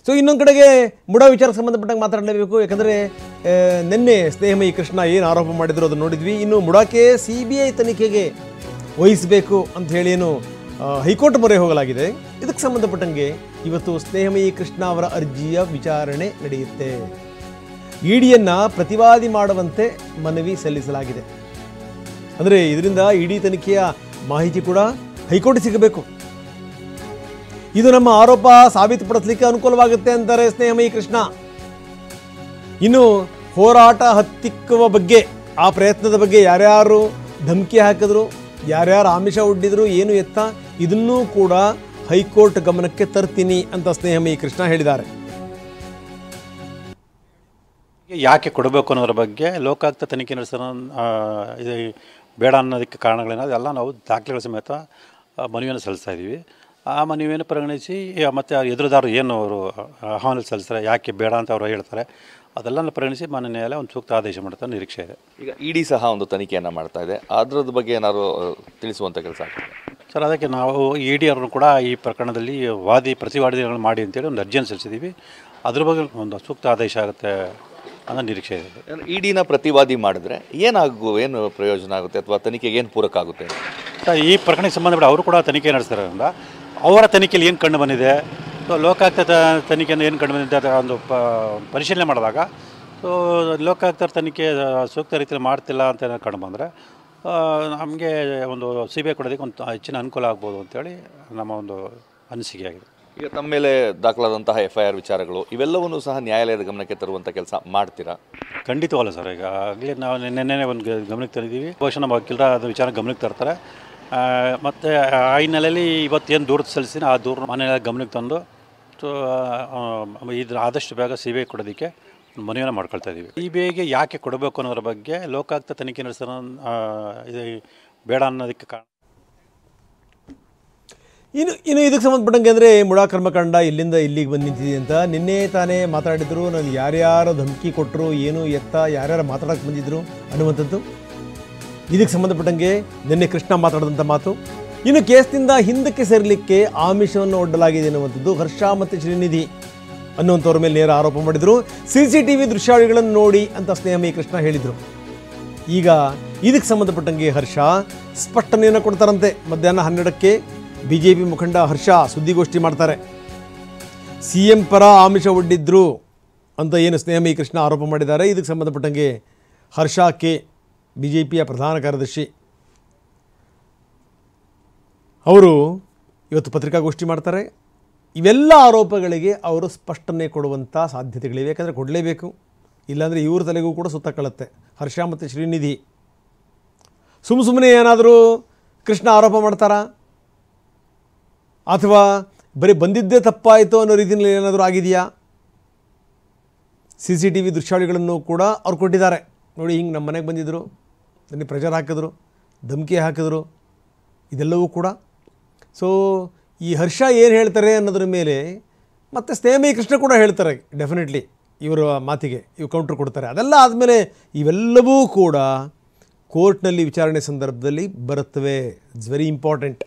So ಇನ್ನೊಂದು ಕಡೆಗೆ ಮುಡಾ ವಿಚಾರಕ್ಕೆ ಸಂಬಂಧಪಟ್ಟಂಗೆ ಮಾತಾಡಲೇಬೇಕು. ಯಾಕಂದರೆ ನಿನ್ನೆ ಸ್ನೇಹಮಯಿ ಕೃಷ್ಣ ಏನು ಆರೋಪ ಮಾಡಿದ್ರು ಅದನ್ನು ನೋಡಿದ್ವಿ. ಇನ್ನು ಮುಡಾಕ್ಕೆ CBI ತನಿಖೆಗೆ ವಹಿಸಬೇಕು ಅಂತ ಹೇಳಿ ಏನು ಹೈಕೋರ್ಟ್ ಮೊರೆ ಹೋಗಲಾಗಿದೆ. ಇದಕ್ಕೆ ಸಂಬಂಧಪಟ್ಟಂಗೆ ಇವತ್ತು ಸ್ನೇಹಮಯಿ ಕೃಷ್ಣ ಅವರ ಅರ್ಜಿಯ ವಿಚಾರಣೆ ನಡೆಯುತ್ತೆ. ಇಡಿಯನ್ನು ಪ್ರತಿವಾದಿ ಮಾಡುವಂತೆ ಮನವಿ ಸಲ್ಲಿಸಲಾಗಿದೆ. ಅಂದರೆ ಇದರಿಂದ ಇಡಿ ತನಿಖೆಯ ಮಾಹಿತಿ ಕೂಡ ಹೈಕೋರ್ಟ್ ಸಿಗಬೇಕು. ಇದು ನಮ್ಮ ಆರೋಪ ಸಾಬೀತುಪಡಿಸಲಿಕ್ಕೆ ಅನುಕೂಲವಾಗುತ್ತೆ ಅಂತಾರೆ ಸ್ನೇಹಮಯಿ ಕೃಷ್ಣ. ಇನ್ನು ಹೋರಾಟ ಹತ್ತಿಕ್ಕುವ ಬಗ್ಗೆ, ಆ ಪ್ರಯತ್ನದ ಬಗ್ಗೆ ಯಾರ್ಯಾರು ಧಮಕಿ ಹಾಕಿದ್ರು, ಯಾರ್ಯಾರು ಆಮಿಷ ಒಡ್ಡಿದ್ರು, ಏನು ಎತ್ತ, ಇದನ್ನೂ ಕೂಡ ಹೈಕೋರ್ಟ್ ಗಮನಕ್ಕೆ ತರ್ತೀನಿ ಅಂತ ಸ್ನೇಹಮಯಿ ಕೃಷ್ಣ ಹೇಳಿದ್ದಾರೆ. ಯಾಕೆ ಕೊಡಬೇಕು ಅನ್ನೋದ್ರ ಬಗ್ಗೆ ಲೋಕಾಯುಕ್ತ ತನಿಖೆ ನಡೆಸೋ ಇದು ಬೇಡ ಅನ್ನೋದಕ್ಕೆ ಕಾರಣಗಳೇನಾದ್ರು ಎಲ್ಲ ನಾವು ದಾಖಲೆಗಳ ಸಮೇತ ಮನವಿಯನ್ನು ಸಲ್ಲಿಸ್ತಾ ಇದ್ದೀವಿ. ಆ ಮನವಿಯನ್ನು ಪರಿಗಣಿಸಿ ಮತ್ತು ಎದುರುದಾರರು ಏನು ಅವರು ಆಹ್ವಾನ ಸಲ್ಲಿಸ್ತಾರೆ, ಯಾಕೆ ಬೇಡ ಅಂತ ಅವರು ಹೇಳ್ತಾರೆ, ಅದೆಲ್ಲ ಪರಿಗಣಿಸಿ ಮಾನ್ಯ ನ್ಯಾಯಾಲಯ ಒಂದು ಸೂಕ್ತ ಆದೇಶ ಮಾಡುತ್ತೆ ನಿರೀಕ್ಷೆ ಇದೆ. ಈಗ ಇಡಿ ಸಹ ಒಂದು ತನಿಖೆಯನ್ನು ಮಾಡ್ತಾ ಇದೆ, ಅದರದ ಬಗ್ಗೆ ಏನಾದ್ರು ತಿಳಿಸುವಂಥ ಕೆಲಸ ಆಗ್ತದೆ ಸರ್? ಅದಕ್ಕೆ ನಾವು ಇಡಿ ಅವ್ರನ್ನು ಕೂಡ ಈ ಪ್ರಕರಣದಲ್ಲಿ ಪ್ರತಿವಾದಿಗಳನ್ನು ಮಾಡಿ ಅಂತೇಳಿ ಒಂದು ಅರ್ಜಿಯನ್ನು ಸಲ್ಲಿಸಿದ್ದೀವಿ. ಅದ್ರ ಬಗ್ಗೆ ಒಂದು ಸೂಕ್ತ ಆದೇಶ ಆಗುತ್ತೆ ಅನ್ನೋ ನಿರೀಕ್ಷೆ ಇದೆ. ಇಡಿನ ಪ್ರತಿವಾದಿ ಮಾಡಿದ್ರೆ ಏನು ಪ್ರಯೋಜನ ಆಗುತ್ತೆ ಅಥವಾ ತನಿಖೆಗೆ ಏನು ಪೂರಕ ಆಗುತ್ತೆ? ಈ ಪ್ರಕರಣಕ್ಕೆ ಸಂಬಂಧಪಟ್ಟ ಅವರು ಕೂಡ ತನಿಖೆ ನಡೆಸ್ತಾರಿಂದ ಅವರ ತನಿಖೆಯಲ್ಲಿ ಏನು ಕಂಡು ಬಂದಿದೆ, ಸೊ ಲೋಕಾಯುಕ್ತ ತನಿಖೆಯನ್ನು ಏನು ಕಂಡು ಬಂದಿದೆ ಒಂದು ಪರಿಶೀಲನೆ ಮಾಡಿದಾಗ ಸೊ ಲೋಕಾಯುಕ್ತರ ತನಿಖೆ ಸೂಕ್ತ ರೀತಿಯಲ್ಲಿ ಮಾಡ್ತಿಲ್ಲ ಅಂತ ಕಂಡು ಬಂದರೆ ನಮಗೆ ಒಂದು CBI ಕೊಡೋದಕ್ಕೆ ಒಂದು ಹೆಚ್ಚಿನ ಅನುಕೂಲ ಆಗ್ಬೋದು ಅಂತೇಳಿ ನಮ್ಮ ಒಂದು ಅನಿಸಿಕೆ ಆಗಿದೆ. ಈಗ ತಮ್ಮ ಮೇಲೆ ದಾಖಲಾದಂತಹ FIR ವಿಚಾರಗಳು ಇವೆಲ್ಲವನ್ನೂ ಸಹ ನ್ಯಾಯಾಲಯದ ಗಮನಕ್ಕೆ ತರುವಂಥ ಕೆಲಸ ಮಾಡ್ತೀರಾ? ಖಂಡಿತವಲ್ಲ ಸರ್. ಈಗ ಆಗಲೇ ನಾವು ನಿನ್ನೆ ಒಂದು ಗಮನಕ್ಕೆ ತಂದಿದ್ದೀವಿ. ಬಹುಶಃ ನಮ್ಮ ವಕೀಲರ ಅದು ವಿಚಾರ ಗಮನಕ್ಕೆ ತರ್ತಾರೆ. ಮತ್ತು ಆ ಹಿನ್ನೆಲೆಯಲ್ಲಿ ಇವತ್ತೇನು ದೂರ ಸಲ್ಲಿಸ್ತೀನಿ ಆ ದೂರ ಮನೆ ಗಮನಕ್ಕೆ ತಂದು ಸೊ ಇದು ಆದಷ್ಟು ಬೇಗ CBI ಕೊಡೋದಕ್ಕೆ ಮನವಿಯನ್ನು ಮಾಡ್ಕೊಳ್ತಾ ಇದ್ದೀವಿ. CBIಗೆ ಯಾಕೆ ಕೊಡಬೇಕು ಅನ್ನೋದ್ರ ಬಗ್ಗೆ ಲೋಕಾಯುಕ್ತ ತನಿಖೆ ನಡೆಸೋ ಇದು ಬೇಡ ಅನ್ನೋದಕ್ಕೆ ಕಾರಣ. ಇನ್ನು ಇದಕ್ಕೆ ಸಂಬಂಧಪಟ್ಟಂಗೆ ಅಂದರೆ ಮುಡಾ ಕರ್ಮಕಾಂಡ ಇಲ್ಲಿಂದ ಇಲ್ಲಿಗೆ ಬಂದು ನಿಂತಿದೆ ಅಂತ ನಿನ್ನೆ ತಾನೇ ಮಾತಾಡಿದ್ರು. ನಾನು ಯಾರ್ಯಾರು ಧಮಕಿ ಕೊಟ್ಟರು, ಏನು ಎತ್ತ, ಯಾರ್ಯಾರು ಮಾತಾಡೋಕ್ಕೆ ಬಂದಿದ್ರು ಅನ್ನುವಂಥದ್ದು ಇದಕ್ಕೆ ಸಂಬಂಧಪಟ್ಟಂಗೆ ನಿನ್ನೆ ಕೃಷ್ಣ ಮಾತಾಡಿದಂಥ ಮಾತು. ಇನ್ನು ಕೇಸ್ನಿಂದ ಹಿಂದಕ್ಕೆ ಸೇರಲಿಕ್ಕೆ ಆಮಿಷವನ್ನು ಒಡ್ಡಲಾಗಿದೆ ಅನ್ನುವಂಥದ್ದು ಹರ್ಷ ಮತ್ತು ಶ್ರೀನಿಧಿ ಅನ್ನುವಂಥವ್ರ ಮೇಲೆ ನೇರ ಆರೋಪ ಮಾಡಿದರು. CCTV ದೃಶ್ಯಾವಳಿಗಳನ್ನು ನೋಡಿ ಅಂತ ಸ್ನೇಹಮಯಿ ಕೃಷ್ಣ ಹೇಳಿದರು. ಈಗ ಇದಕ್ಕೆ ಸಂಬಂಧಪಟ್ಟಂಗೆ ಹರ್ಷ ಸ್ಪಷ್ಟನೆಯನ್ನು ಕೊಡ್ತಾರಂತೆ. ಮಧ್ಯಾಹ್ನ 12ಕ್ಕೆ BJP ಮುಖಂಡ ಹರ್ಷ ಸುದ್ದಿಗೋಷ್ಠಿ ಮಾಡ್ತಾರೆ. CM ಪರ ಆಮಿಷ ಒಡ್ಡಿದ್ರು ಅಂತ ಏನು ಸ್ನೇಹಮಯಿ ಕೃಷ್ಣ ಆರೋಪ ಮಾಡಿದ್ದಾರೆ. ಇದಕ್ಕೆ ಸಂಬಂಧಪಟ್ಟಂಗೆ ಹರ್ಷ ಕೆ BJPಯ ಪ್ರಧಾನ ಕಾರ್ಯದರ್ಶಿ ಅವರು ಇವತ್ತು ಪತ್ರಿಕಾಗೋಷ್ಠಿ ಮಾಡ್ತಾರೆ. ಇವೆಲ್ಲ ಆರೋಪಗಳಿಗೆ ಅವರು ಸ್ಪಷ್ಟನೆ ಕೊಡುವಂಥ ಸಾಧ್ಯತೆಗಳಿವೆ. ಯಾಕಂದರೆ ಕೊಡಲೇಬೇಕು, ಇಲ್ಲಾಂದರೆ ಇವ್ರ ತಲೆಗೂ ಕೂಡ ಸುತ್ತಕೊಳ್ಳುತ್ತೆ. ಹರ್ಷ ಮತ್ತು ಶ್ರೀನಿಧಿ ಸುಮ್ಮನೆ ಏನಾದರೂ ಕೃಷ್ಣ ಆರೋಪ ಮಾಡ್ತಾರಾ, ಅಥವಾ ಬರೀ ಬಂದಿದ್ದೇ ತಪ್ಪಾಯಿತು ಅನ್ನೋ ರೀತಿಯಲ್ಲಿ ಏನಾದರೂ ಆಗಿದೆಯಾ? CCTV ದೃಶ್ಯಾವಳಿಗಳನ್ನು ಕೂಡ ಅವ್ರು ಕೊಟ್ಟಿದ್ದಾರೆ. ನೋಡಿ, ಹಿಂಗೆ ನಮ್ಮ ಮನೆಗೆ ಬಂದಿದ್ದರು, ನನಗೆ ಪ್ರೆಷರ್ ಹಾಕಿದ್ರು, ಧಮಕಿ ಹಾಕಿದ್ರು, ಇದೆಲ್ಲವೂ ಕೂಡ. ಸೊ ಈ ಹರ್ಷ ಏನು ಹೇಳ್ತಾರೆ ಅನ್ನೋದ್ರ ಮೇಲೆ ಮತ್ತು ಸ್ನೇಹಮಯಿ ಕೃಷ್ಣ ಕೂಡ ಹೇಳ್ತಾರೆ. ಡೆಫಿನೆಟ್ಲಿ ಇವರ ಮಾತಿಗೆ ಇವು ಕೌಂಟ್ರ್ ಕೊಡ್ತಾರೆ. ಅದೆಲ್ಲ ಆದಮೇಲೆ ಇವೆಲ್ಲವೂ ಕೂಡ ಕೋರ್ಟ್ನಲ್ಲಿ ವಿಚಾರಣೆ ಸಂದರ್ಭದಲ್ಲಿ ಬರುತ್ತವೆ. It's very important.